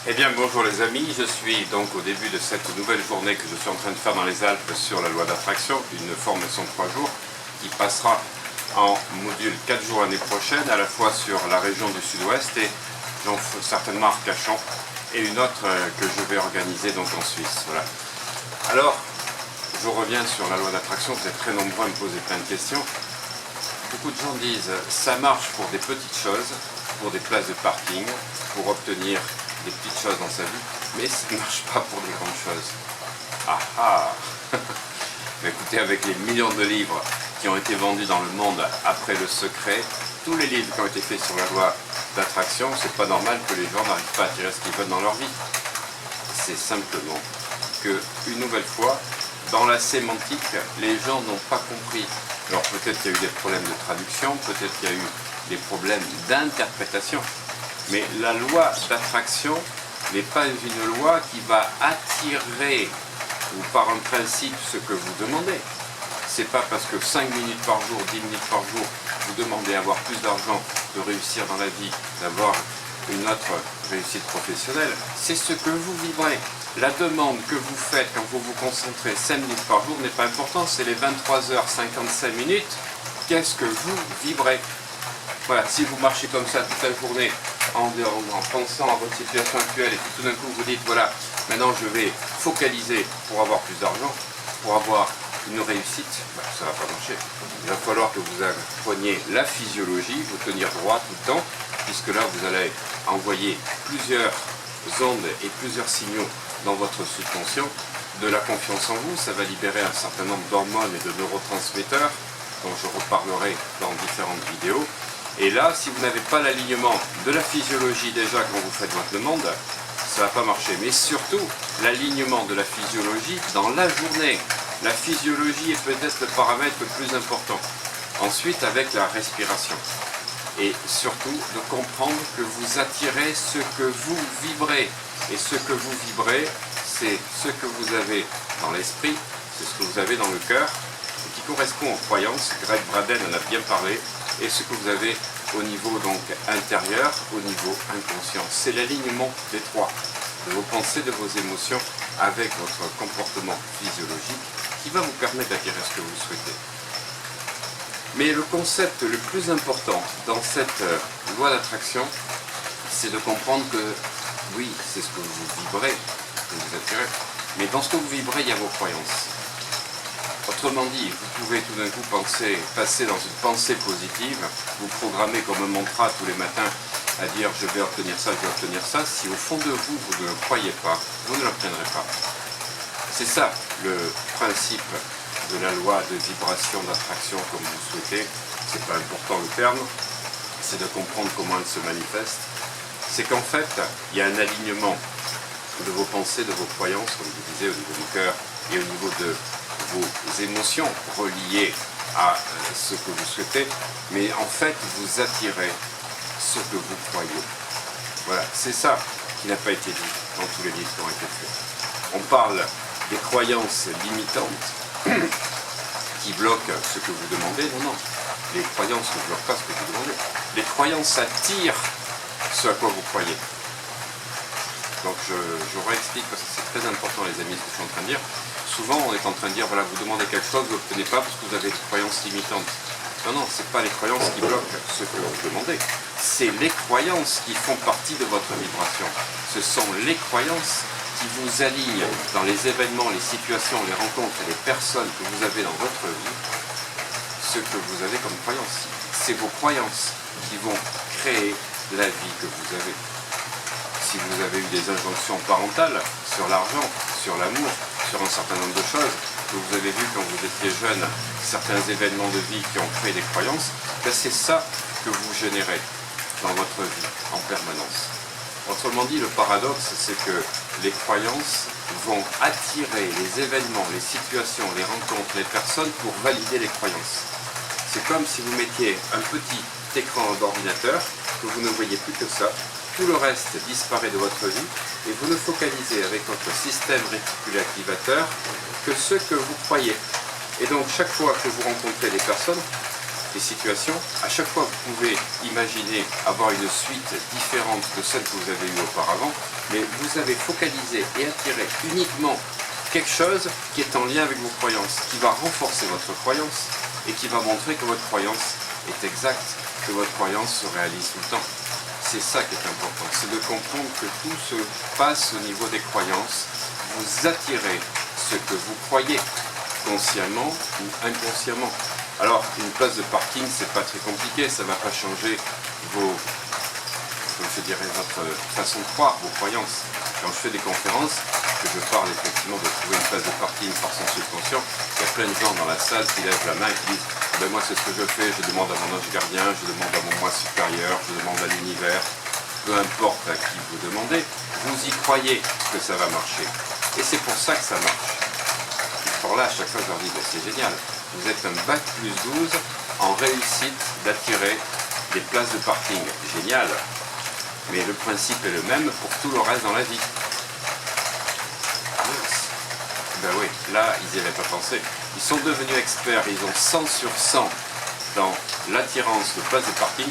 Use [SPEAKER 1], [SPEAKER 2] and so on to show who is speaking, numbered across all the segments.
[SPEAKER 1] Eh bien bonjour les amis, je suis donc au début de cette nouvelle journée que je suis en train de faire dans les Alpes sur la loi d'attraction, une formation de 3 jours qui passera en module 4 jours l'année prochaine, à la fois sur la région du sud-ouest et donc certainement Arcachon, et une autre que je vais organiser donc en Suisse. Voilà. Alors, je reviens sur la loi d'attraction, vous êtes très nombreux à me poser plein de questions. Beaucoup de gens disent ça marche pour des petites choses, pour des places de parking, pour obtenir des petites choses dans sa vie, mais ça ne marche pas pour des grandes choses. Ah ah. Mais écoutez, avec les millions de livres qui ont été vendus dans le monde après Le Secret, tous les livres qui ont été faits sur la loi d'attraction, c'est pas normal que les gens n'arrivent pas à attirer ce qu'ils veulent dans leur vie. C'est simplement que, une nouvelle fois, dans la sémantique, les gens n'ont pas compris. Alors peut-être qu'il y a eu des problèmes de traduction, peut-être qu'il y a eu des problèmes d'interprétation, mais la loi d'attraction n'est pas une loi qui va attirer, ou par un principe, ce que vous demandez. C'est pas parce que 5 minutes par jour, 10 minutes par jour, vous demandez d'avoir plus d'argent, de réussir dans la vie, d'avoir une autre réussite professionnelle. C'est ce que vous vibrez. La demande que vous faites quand vous vous concentrez 5 minutes par jour n'est pas important, c'est les 23h55 minutes. Qu'est-ce que vous vibrez? Voilà, si vous marchez comme ça toute la journée en pensant à votre situation actuelle et que tout d'un coup vous dites voilà, maintenant je vais focaliser pour avoir plus d'argent, pour avoir une réussite, ça ne va pas marcher. Il va falloir que vous appreniez la physiologie, vous tenir droit tout le temps, puisque là vous allez envoyer plusieurs ondes et plusieurs signaux dans votre subconscient, de la confiance en vous, ça va libérer un certain nombre d'hormones et de neurotransmetteurs, dont je reparlerai dans différentes vidéos. Et là, si vous n'avez pas l'alignement de la physiologie déjà quand vous faites votre demande, ça ne va pas marcher. Mais surtout, l'alignement de la physiologie dans la journée. La physiologie est peut-être le paramètre le plus important. Ensuite, avec la respiration. Et surtout, de comprendre que vous attirez ce que vous vibrez. Et ce que vous vibrez, c'est ce que vous avez dans l'esprit, c'est ce que vous avez dans le cœur, et qui correspond aux croyances. Greg Braden en a bien parlé. Et ce que vous avez au niveau donc intérieur, au niveau inconscient. C'est l'alignement des trois, de vos pensées, de vos émotions, avec votre comportement physiologique, qui va vous permettre d'acquérir ce que vous souhaitez. Mais le concept le plus important dans cette loi d'attraction, c'est de comprendre que, oui, c'est ce que vous vibrez, que vous attirez, mais dans ce que vous vibrez, il y a vos croyances. Autrement dit, vous pouvez tout d'un coup passer dans une pensée positive, vous programmer comme un mantra tous les matins à dire je vais obtenir ça, je vais obtenir ça. Si au fond de vous, vous ne le croyez pas, vous ne l'obtiendrez pas. C'est ça le principe de la loi de vibration, d'attraction comme vous souhaitez. C'est pas important le terme, c'est de comprendre comment elle se manifeste. C'est qu'en fait, il y a un alignement de vos pensées, de vos croyances, comme je vous disais, au niveau du cœur et au niveau de vos émotions reliées à ce que vous souhaitez, mais en fait vous attirez ce que vous croyez. Voilà, c'est ça qui n'a pas été dit dans tous les livres qui ont été faits. On parle des croyances limitantes qui bloquent ce que vous demandez. Non, non, les croyances ne bloquent pas ce que vous demandez. Les croyances attirent ce à quoi vous croyez. Donc je réexplique parce que c'est très important les amis ce que je suis en train de dire. Souvent on est en train de dire voilà, vous demandez quelque chose, vous n'obtenez pas parce que vous avez des croyances limitantes. Non, non, ce n'est pas les croyances qui bloquent ce que vous demandez. C'est les croyances qui font partie de votre vibration. Ce sont les croyances qui vous alignent dans les événements, les situations, les rencontres et les personnes que vous avez dans votre vie, ce que vous avez comme croyances. C'est vos croyances qui vont créer la vie que vous avez. Si vous avez eu des injonctions parentales sur l'argent, sur l'amour, sur un certain nombre de choses, que vous avez vu quand vous étiez jeune, certains événements de vie qui ont créé des croyances, c'est ça que vous générez dans votre vie en permanence. Autrement dit, le paradoxe, c'est que les croyances vont attirer les événements, les situations, les rencontres, les personnes pour valider les croyances. C'est comme si vous mettiez un petit écran d'ordinateur, que vous ne voyez plus que ça, tout le reste disparaît de votre vie et vous ne focalisez avec votre système réticulé activateur que ce que vous croyez. Et donc chaque fois que vous rencontrez des personnes, des situations. À chaque fois, vous pouvez imaginer avoir une suite différente de celle que vous avez eue auparavant, mais vous avez focalisé et attiré uniquement quelque chose qui est en lien avec vos croyances, qui va renforcer votre croyance et qui va montrer que votre croyance est exacte, que votre croyance se réalise tout le temps. C'est ça qui est important, c'est de comprendre que tout se passe au niveau des croyances. Vous attirez ce que vous croyez, consciemment ou inconsciemment. Alors, une place de parking, c'est pas très compliqué, ça ne va pas changer votre façon de croire, vos croyances. Quand je fais des conférences, que je parle effectivement de trouver une place de parking par son subconscient, il y a plein de gens dans la salle qui lèvent la main et qui disent ben moi c'est ce que je fais, je demande à mon ange gardien, je demande à mon moi supérieur, je demande à l'univers, peu importe à qui vous demandez, vous y croyez que ça va marcher. Et c'est pour ça que ça marche. Alors là, à chaque fois je leur dis ben, c'est génial, vous êtes un bac plus 12 en réussite d'attirer des places de parking. Génial. Mais le principe est le même pour tout le reste dans la vie. Ben oui, là, ils n'y avaient pas pensé. Ils sont devenus experts, ils ont 100 sur 100 dans l'attirance de places de parking.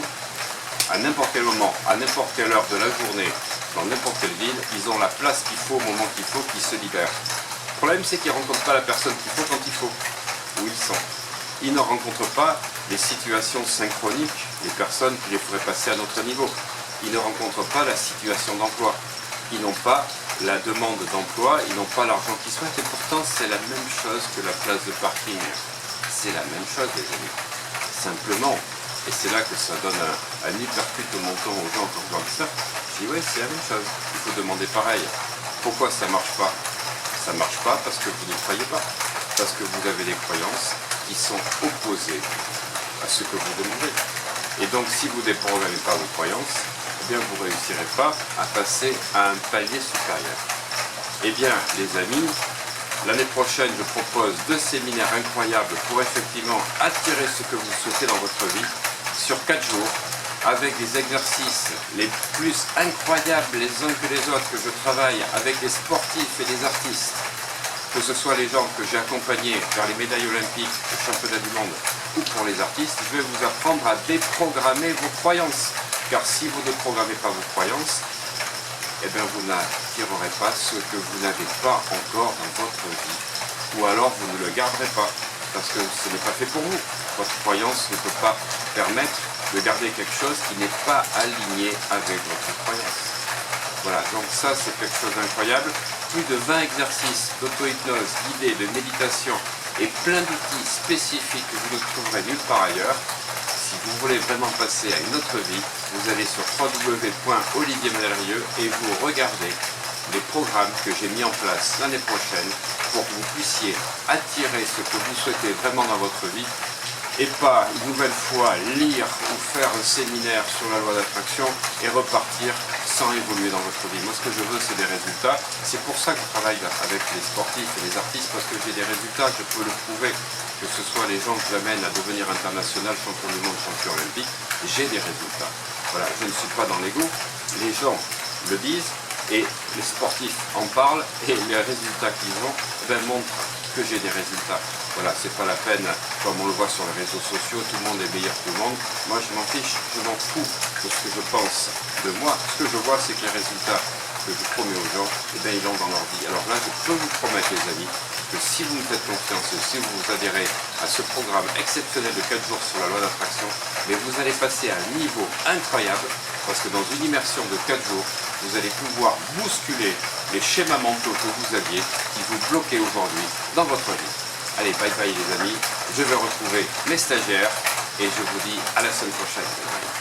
[SPEAKER 1] À n'importe quel moment, à n'importe quelle heure de la journée, dans n'importe quelle ville, ils ont la place qu'il faut au moment qu'il faut, qui se libèrent. Le problème, c'est qu'ils ne rencontrent pas la personne qu'il faut quand il faut, où ils sont. Ils ne rencontrent pas les situations synchroniques, les personnes qui les feraient passer à notre niveau. Ils ne rencontrent pas la situation d'emploi. Ils n'ont pas la demande d'emploi, ils n'ont pas l'argent qu'ils souhaitent. Et pourtant, c'est la même chose que la place de parking. C'est la même chose, les amis. Simplement, et c'est là que ça donne un hypercute au menton aux gens quand je vois ça. Je dis, ouais, c'est la même chose. Il faut demander pareil. Pourquoi ça ne marche pas? Ça ne marche pas parce que vous ne croyez pas. Parce que vous avez des croyances qui sont opposées à ce que vous demandez. Et donc, si vous ne déprogrammez pas vos croyances, eh bien, vous ne réussirez pas à passer à un palier supérieur. Eh bien, les amis, l'année prochaine, je propose 2 séminaires incroyables pour effectivement attirer ce que vous souhaitez dans votre vie sur 4 jours, avec des exercices les plus incroyables les uns que les autres que je travaille avec les sportifs et les artistes, que ce soit les gens que j'ai accompagnés vers les médailles olympiques, le championnat du monde, ou pour les artistes, je vais vous apprendre à déprogrammer vos croyances. Car si vous ne programmez pas vos croyances, eh bien vous n'attirerez pas ce que vous n'avez pas encore dans votre vie. Ou alors vous ne le garderez pas, parce que ce n'est pas fait pour vous. Votre croyance ne peut pas permettre de garder quelque chose qui n'est pas aligné avec votre croyance. Voilà, donc ça c'est quelque chose d'incroyable. Plus de 20 exercices d'auto-hypnose guidée, de méditation et plein d'outils spécifiques que vous ne trouverez nulle part ailleurs. Si vous voulez vraiment passer à une autre vie, vous allez sur www.oliviermanalrieux et vous regardez les programmes que j'ai mis en place l'année prochaine pour que vous puissiez attirer ce que vous souhaitez vraiment dans votre vie et pas une nouvelle fois lire ou faire un séminaire sur la loi d'attraction et repartir sans évoluer dans votre vie. Moi, ce que je veux, c'est des résultats. C'est pour ça que je travaille avec les sportifs et les artistes, parce que j'ai des résultats, je peux le prouver. Que ce soit les gens que j'amène à devenir international, champion du monde, champion olympique, j'ai des résultats. Voilà, je ne suis pas dans l'ego, les gens le disent et les sportifs en parlent et les résultats qu'ils ont montrent que j'ai des résultats. Voilà, c'est pas la peine, comme on le voit sur les réseaux sociaux, tout le monde est meilleur que tout le monde. Moi, je m'en fiche, je m'en fous de ce que je pense de moi. Ce que je vois, c'est que les résultats que je promets aux gens, ils l'ont dans leur vie. Alors là, je peux vous promettre, les amis, que si vous me faites confiance et si vous vous adhérez à ce programme exceptionnel de 4 jours sur la loi d'attraction, mais vous allez passer à un niveau incroyable, parce que dans une immersion de 4 jours, vous allez pouvoir bousculer les schémas mentaux que vous aviez, qui vous bloquaient aujourd'hui dans votre vie. Allez, bye bye les amis, je vais retrouver mes stagiaires et je vous dis à la semaine prochaine.